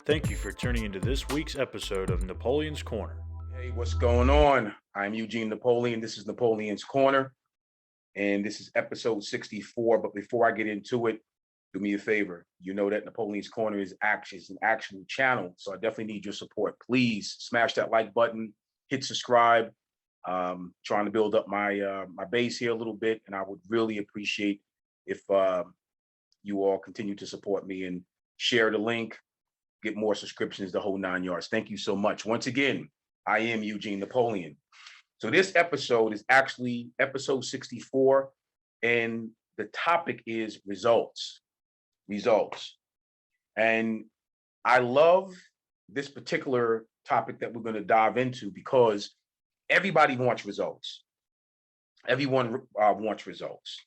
Thank you for tuning into this week's episode of Napoleon's Corner. Hey, what's going on? I'm Eugene Napoleon. This is Napoleon's Corner, and this is episode 64. But before I get into it, do me a favor. You know that Napoleon's Corner is an actual channel, so I definitely need your support. Please smash that like button, hit subscribe. Trying to build up my base here a little bit, and I would really appreciate if you all continue to support me and share the link, get more subscriptions, the whole 9 yards. Thank you so much. Once again, I am Eugene Napoleon. So this episode is actually episode 64, and the topic is results. Results. And I love this particular topic that we're going to dive into because everybody wants results. Everyone wants results.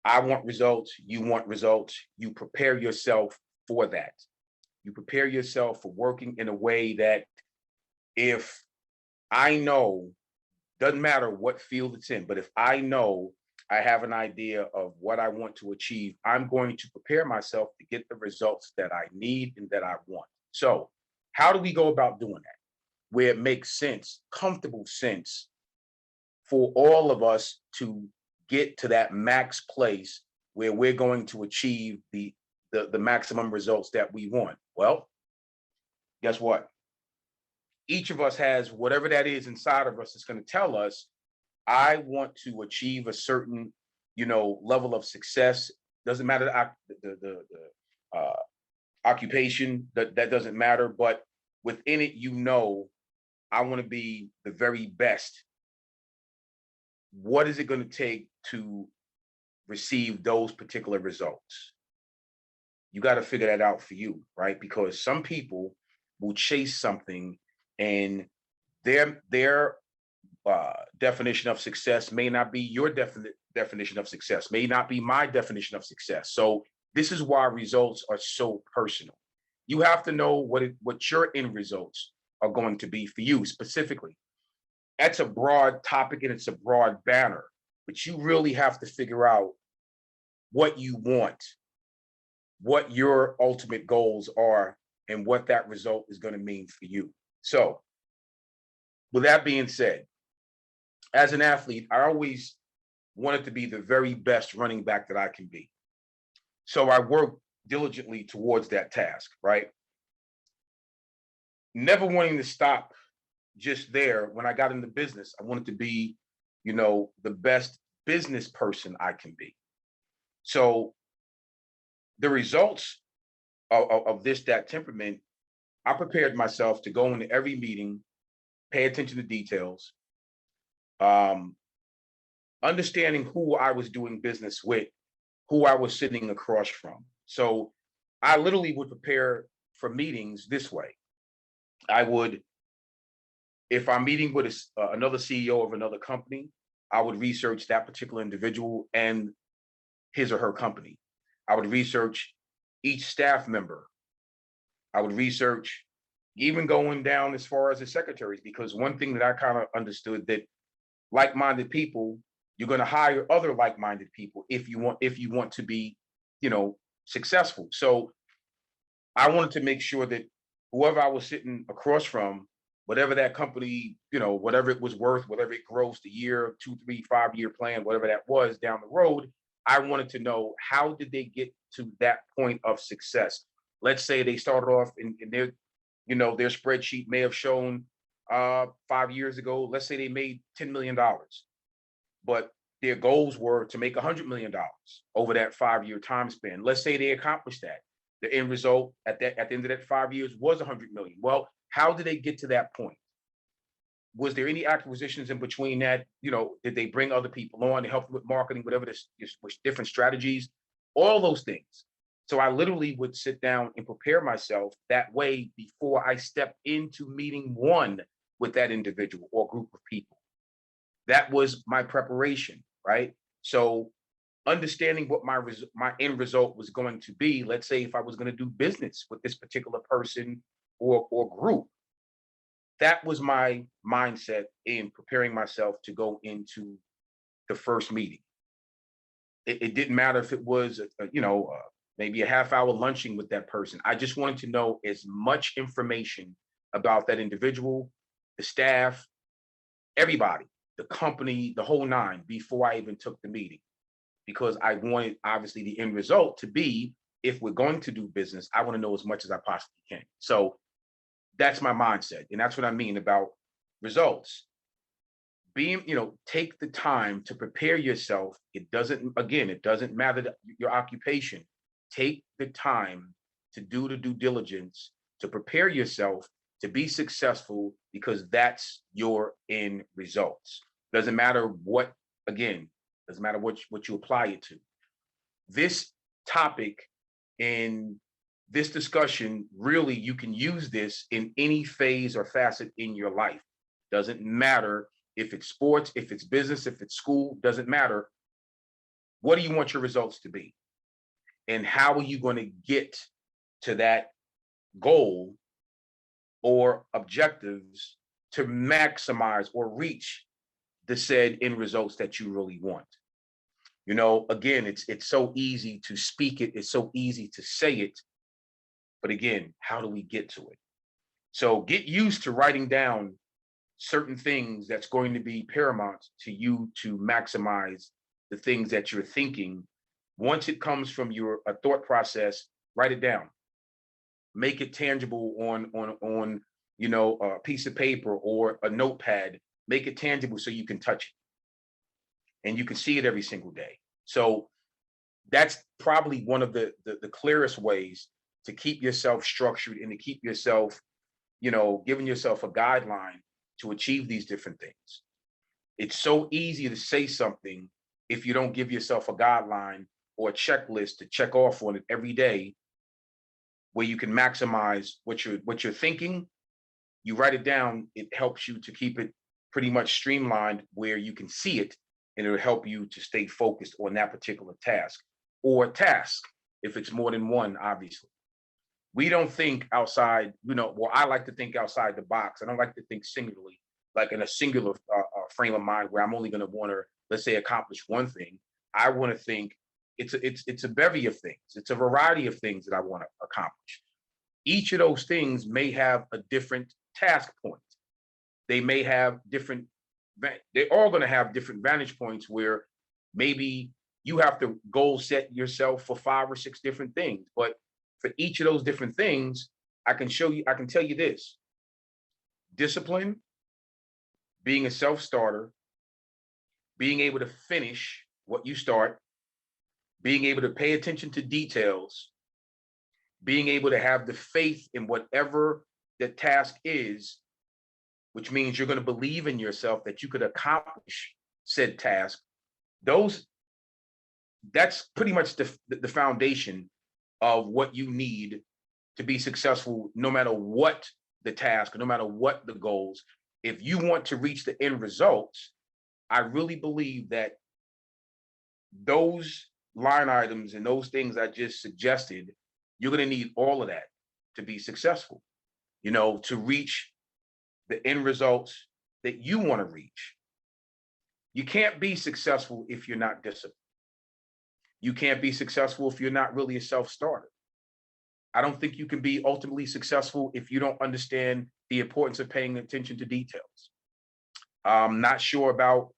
I want results. You want results. You prepare yourself for that. You prepare yourself for working in a way that if I know, doesn't matter what field it's in, but if I know I have an idea of what I want to achieve, I'm going to prepare myself to get the results that I need and that I want. So how do we go about doing that? Where it makes sense, comfortable sense for all of us to get to that max place where we're going to achieve the maximum results that we want. Well, guess what? Each of us has whatever that is inside of us that's going to tell us, I want to achieve a certain, level of success. Doesn't matter the occupation, that doesn't matter. But within it, I want to be the very best. What is it going to take to receive those particular results? You got to figure that out for you, right? Because some people will chase something and their definition of success may not be your definition of success, may not be my definition of success. So this is why results are so personal. You have to know what your end results are going to be for you specifically. That's a broad topic and it's a broad banner, but you really have to figure out what you want, what your ultimate goals are, and what that result is going to mean for you. So with that being said, as an athlete, I always wanted to be the very best running back that I can be. So I work diligently towards that task, right? Never wanting to stop just there. When I got into business, I wanted to be, the best business person I can be. So the results of that temperament, I prepared myself to go into every meeting, pay attention to details, understanding who I was doing business with, who I was sitting across from. So I literally would prepare for meetings this way. I would, if I'm meeting with another CEO of another company, I would research that particular individual and his or her company. I would research each staff member. I would research even going down as far as the secretaries, because one thing that I kind of understood that like-minded people, you're going to hire other like-minded people if you want to be, successful. So I wanted to make sure that whoever I was sitting across from, whatever that company, whatever it was worth, whatever it grossed a year, 2, 3, 5-year plan, whatever that was down the road, I wanted to know, how did they get to that point of success? Let's say they started off in their, their spreadsheet may have shown 5 years ago, let's say they made $10 million, but their goals were to make $100 million over that 5-year time span. Let's say they accomplished that. The end result at the end of that 5 years was 100 million. Well, how did they get to that point? Was there any acquisitions in between that? Did they bring other people on to help them with marketing, whatever this different strategies, all those things? So I literally would sit down and prepare myself that way before I stepped into meeting one with that individual or group of people. That was my preparation, right? So understanding what my end result was going to be. Let's say if I was going to do business with this particular person or group, that was my mindset in preparing myself to go into the first meeting. It didn't matter if it was, maybe a half hour lunching with that person. I just wanted to know as much information about that individual, the staff, everybody, the company, the whole nine before I even took the meeting, because I wanted obviously the end result to be, if we're going to do business, I want to know as much as I possibly can. So that's my mindset. And that's what I mean about results. Being, take the time to prepare yourself. It doesn't matter your occupation. Take the time to do the due diligence, to prepare yourself to be successful, because that's your end results. Doesn't matter what, again, doesn't matter what you apply it to. This topic in this discussion, really, you can use this in any phase or facet in your life. Doesn't matter if it's sports, if it's business, if it's school, doesn't matter. What do you want your results to be? And how are you going to get to that goal or objectives to maximize or reach the said end results that you really want? Again, it's so easy to speak it, it's so easy to say it, but again, how do we get to it? So get used to writing down certain things that's going to be paramount to you to maximize the things that you're thinking. Once it comes from your a thought process, write it down. Make it tangible on a piece of paper or a notepad. Make it tangible so you can touch it and you can see it every single day. So that's probably one of the clearest ways to keep yourself structured and to keep yourself, giving yourself a guideline to achieve these different things. It's so easy to say something if you don't give yourself a guideline or a checklist to check off on it every day, where you can maximize what you're thinking. You write it down, it helps you to keep it pretty much streamlined where you can see it, and it'll help you to stay focused on that particular task or task if it's more than one, obviously. We don't think outside, I like to think outside the box. I don't like to think singularly, like in a singular frame of mind where I'm only going to want to, let's say, accomplish one thing. I want to think it's a bevy of things. It's a variety of things that I want to accomplish. Each of those things may have a different task point. They may have different, they're all going to have different vantage points where maybe you have to goal set yourself for 5 or 6 different things. But for each of those different things, I can tell you this: discipline, being a self-starter, being able to finish what you start, being able to pay attention to details, being able to have the faith in whatever the task is, which means you're going to believe in yourself that you could accomplish said task. That's pretty much the foundation of what you need to be successful, no matter what the task, no matter what the goals. If you want to reach the end results, I really believe that those line items and those things I just suggested, you're going to need all of that to be successful, to reach the end results that you want to reach. You can't be successful if you're not disciplined. You can't be successful if you're not really a self-starter. I don't think you can be ultimately successful if you don't understand the importance of paying attention to details. I'm not sure about,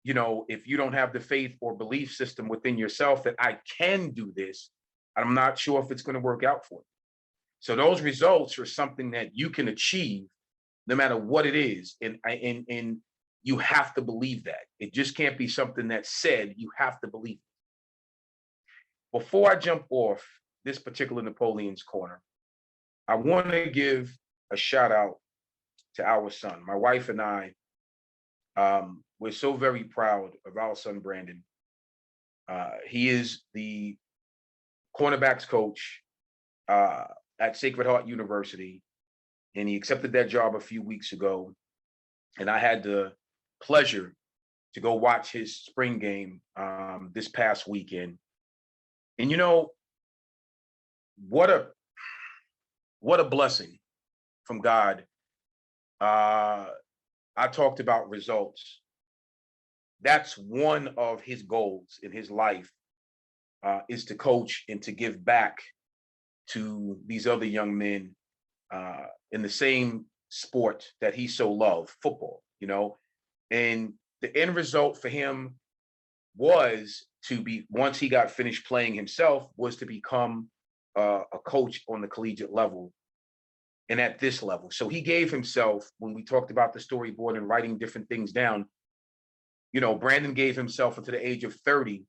if you don't have the faith or belief system within yourself that I can do this, I'm not sure if it's going to work out for you. So those results are something that you can achieve no matter what it is. And you have to believe that. It just can't be something that's said. You have to believe it. Before I jump off this particular Napoleon's Corner, I want to give a shout out to our son. My wife and I, we're so very proud of our son, Brandon. He is the cornerbacks coach at Sacred Heart University, and he accepted that job a few weeks ago. And I had the pleasure to go watch his spring game this past weekend. And what a blessing from God. I talked about results. That's one of his goals in his life, is to coach and to give back to these other young men in the same sport that he so loved, football, and the end result for him was to be, once he got finished playing himself, was to become a coach on the collegiate level and at this level. So he gave himself, when we talked about the storyboard and writing different things down, Brandon gave himself until the age of 30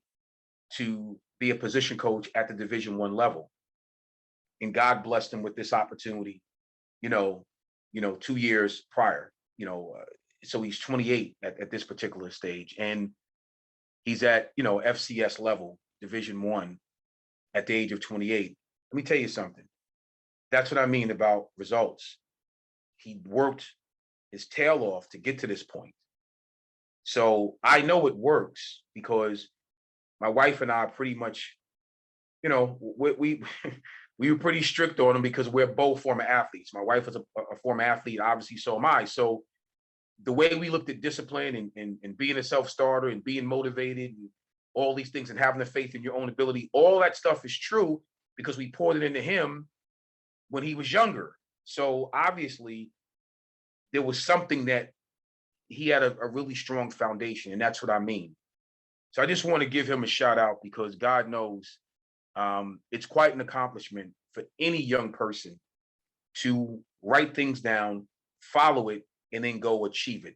to be a position coach at the Division I level. And God blessed him with this opportunity, 2 years prior, so he's 28 at this particular stage. And he's at, FCS level, Division I, at the age of 28. Let me tell you something. That's what I mean about results. He worked his tail off to get to this point. So I know it works because my wife and I pretty much, we we were pretty strict on him because we're both former athletes. My wife was a former athlete, obviously, so am I. So the way we looked at discipline and being a self-starter and being motivated and all these things and having the faith in your own ability, all that stuff is true because we poured it into him when he was younger. So obviously there was something that he had a really strong foundation, and that's what I mean. So I just want to give him a shout out because God knows it's quite an accomplishment for any young person to write things down, follow it, and then go achieve it.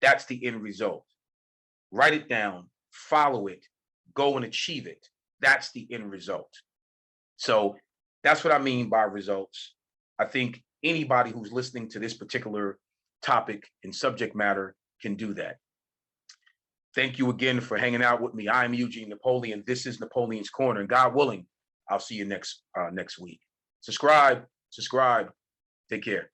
That's the end result. Write it down, follow it, go and achieve it. That's the end result. So that's what I mean by results. I think anybody who's listening to this particular topic and subject matter can do that. Thank you again for hanging out with me. I'm Eugene Napoleon. This is Napoleon's Corner, and God willing, I'll see you next week. Subscribe. Take care.